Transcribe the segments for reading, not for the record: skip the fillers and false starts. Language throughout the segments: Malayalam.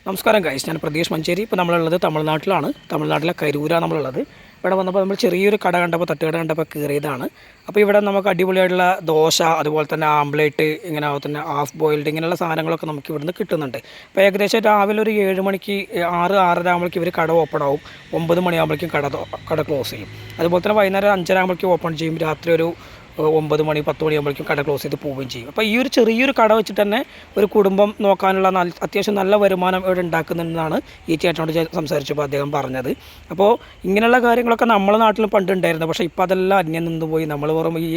നമസ്കാരം ഗൈസ്, ഞാൻ പ്രതീഷ് മഞ്ചേരി. ഇപ്പോൾ നമ്മളുള്ളത് തമിഴ്നാട്ടിലാണ്. തമിഴ്നാട്ടിലെ കരൂരാണ് നമ്മളുള്ളത്. ഇവിടെ വന്നപ്പോൾ നമ്മൾ ചെറിയൊരു കട കണ്ടപ്പോൾ, തട്ടുകട കണ്ടപ്പോൾ കയറിയതാണ്. അപ്പോൾ ഇവിടെ നമുക്ക് അടിപൊളിയായിട്ടുള്ള ദോശ, അതുപോലെ തന്നെ ആംപ്ലേറ്റ്, ഇങ്ങനെ തന്നെ ഹാഫ് ബോയിൽഡ്, ഇങ്ങനെയുള്ള സാധനങ്ങളൊക്കെ നമുക്ക് ഇവിടുന്ന് കിട്ടുന്നുണ്ട്. അപ്പോൾ ഏകദേശം രാവിലെ ഒരു 7 മണിക്ക് 6-6:30 ആകുമ്പോഴേക്കും ഇവർ കട ഓപ്പൺ ആവും. 9 മണിയാകുമ്പോഴേക്കും കട ക്ലോസ് ചെയ്യും. അതുപോലെ തന്നെ വൈകുന്നേരം 5:30 ആകുമ്പോഴേക്കും ഓപ്പൺ ചെയ്യും. രാത്രി ഒരു 9 മണി 10 മണിയാകുമ്പോഴേക്കും കട ക്ലോസ് ചെയ്ത് പോവുകയും ചെയ്യും. അപ്പോൾ ഈ ഒരു ചെറിയൊരു കട വെച്ചിട്ട് തന്നെ ഒരു കുടുംബം നോക്കാനുള്ള അത്യാവശ്യം നല്ല വരുമാനം ഇവിടെ ഉണ്ടാക്കുന്നുണ്ടെന്നാണ് ഈ ചേട്ടനോട് സംസാരിച്ചപ്പോൾ അദ്ദേഹം പറഞ്ഞത്. അപ്പോൾ ഇങ്ങനെയുള്ള കാര്യങ്ങളൊക്കെ നമ്മളെ നാട്ടിൽ പണ്ടുണ്ടായിരുന്നു. പക്ഷേ ഇപ്പോൾ അതെല്ലാം അന്യം നിന്ന് പോയി. നമ്മൾ വെറും ഈ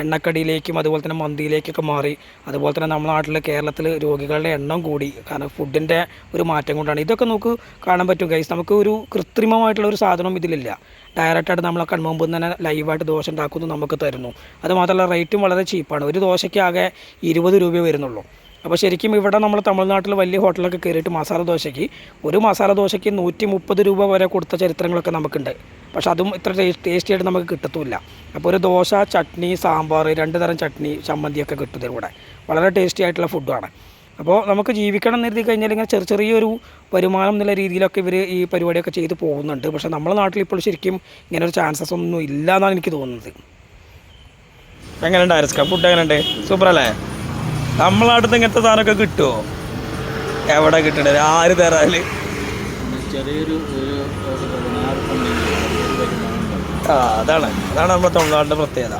എണ്ണക്കടിയിലേക്കും അതുപോലെ തന്നെ മന്തിയിലേക്കൊക്കെ മാറി. അതുപോലെ തന്നെ നമ്മുടെ നാട്ടിൽ കേരളത്തിൽ രോഗികളുടെ എണ്ണം കൂടി. കാരണം ഫുഡിൻ്റെ ഒരു മാറ്റം കൊണ്ടാണ്. ഇതൊക്കെ നമുക്ക് കാണാൻ പറ്റും ഗൈസ്. നമുക്ക് ഒരു കൃത്രിമമായിട്ടുള്ള ഒരു സാധനം ഇതിലില്ല. ഡയറക്റ്റായിട്ട് നമ്മളെ കൺമുമ്പിൽ തന്നെ ലൈവായിട്ട് ദോശ ഉണ്ടാക്കുന്നു, നമുക്ക് തരുന്നു. അതുമാത്രമല്ല റേറ്റും വളരെ ചീപ്പാണ്. ഒരു ദോശയ്ക്ക് ആകെ 20 രൂപ വരുന്നുള്ളൂ. അപ്പോൾ ശരിക്കും ഇവിടെ നമ്മൾ തമിഴ്നാട്ടിൽ വലിയ ഹോട്ടലൊക്കെ കയറിയിട്ട് ഒരു മസാല ദോശയ്ക്ക് 130 രൂപ വരെ കൊടുത്ത ചരിത്രങ്ങളൊക്കെ നമുക്കുണ്ട്. പക്ഷെ അതും ഇത്ര ടേസ്റ്റിയായിട്ട് നമുക്ക് കിട്ടത്തുമില്ല. അപ്പോൾ ഒരു ദോശ, ചട്നി, സാമ്പാർ, 2 തരം ചട്നി, ചമ്മന്തിയൊക്കെ കിട്ടും ഇതിലൂടെ. വളരെ ടേസ്റ്റി ആയിട്ടുള്ള ഫുഡാണ്. അപ്പോൾ നമുക്ക് ജീവിക്കണം എന്ന് കരുതി കഴിഞ്ഞാൽ ഇങ്ങനെ ചെറിയൊരു വരുമാനം എന്നുള്ള രീതിയിലൊക്കെ ഇവർ ഈ പരിപാടിയൊക്കെ ചെയ്ത് പോകുന്നുണ്ട്. പക്ഷേ നമ്മുടെ നാട്ടിൽ ഇപ്പോൾ ശരിക്കും ഇങ്ങനെ ഒരു ചാൻസസ് ഒന്നും ഇല്ല എന്നാണ് എനിക്ക് തോന്നുന്നത്. എങ്ങനെയുണ്ട് ആരസ്ക? ഫുഡ് എങ്ങനെയുണ്ട്? സൂപ്പറല്ലേ? നമ്മളെ നാട്ടിൽ ഇങ്ങനത്തെ സാധനമൊക്കെ കിട്ടുമോ? എവിടെ കിട്ടണത്? ആര് തരാല്? ചെറിയൊരു അതാണ് നമ്മുടെ തമിഴ്നാടിൻ്റെ പ്രത്യേകത.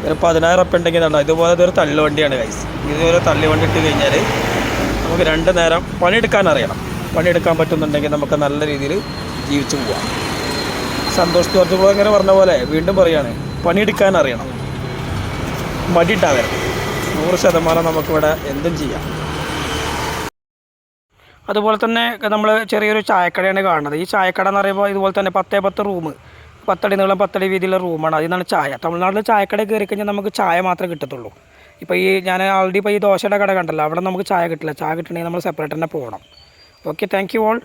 ഒരു 10,000 ഉറുപ്പിക ഉണ്ടെങ്കിൽ തന്നെ ഇതുപോലെ ഒരു തള്ളുവണ്ടിയാണ് ഗൈസ്. ഇതുപോലെ തള്ളുവണ്ടി ഇട്ട് കഴിഞ്ഞാൽ നമുക്ക് 2 നേരം പണിയെടുക്കാൻ അറിയണം. പണിയെടുക്കാൻ പറ്റുന്നുണ്ടെങ്കിൽ നമുക്ക് നല്ല രീതിയിൽ ജീവിച്ചു പോവാം. സന്തോഷ് ജോർജ് ബ്രോ ഇങ്ങനെ പറഞ്ഞ പോലെ വീണ്ടും പറയുകയാണ്, പണിയെടുക്കാൻ അറിയണം, മടി ഉണ്ടാവരുത്. 100% നമുക്കിവിടെ എന്തും ചെയ്യാം. അതുപോലെ തന്നെ നമ്മൾ ചെറിയൊരു ചായക്കടയാണ് കാണുന്നത്. ഈ ചായക്കട എന്ന് പറയുമ്പോൾ ഇതുപോലെ തന്നെ 10x10 റൂം, 10 അടി നീളം 10 അടി വീതിയുള്ള റൂമാണ്. അതിൽ നിന്നാണ് ചായ. തമിഴ്നാട്ടിൽ ചായക്കട കയറി കഴിഞ്ഞാൽ നമുക്ക് ചായ മാത്രമേ കിട്ടത്തുള്ളൂ. ഇപ്പോൾ ഞാൻ ആൾറെഡി ഇപ്പോൾ ഈ ദോശയുടെ കട കണ്ടല്ലോ, അവിടെ നമുക്ക് ചായ കിട്ടില്ല. ചായ കിട്ടണമെങ്കിൽ നമ്മൾ സെപ്പറേറ്റ് തന്നെ പോകണം. Okay, thank you all.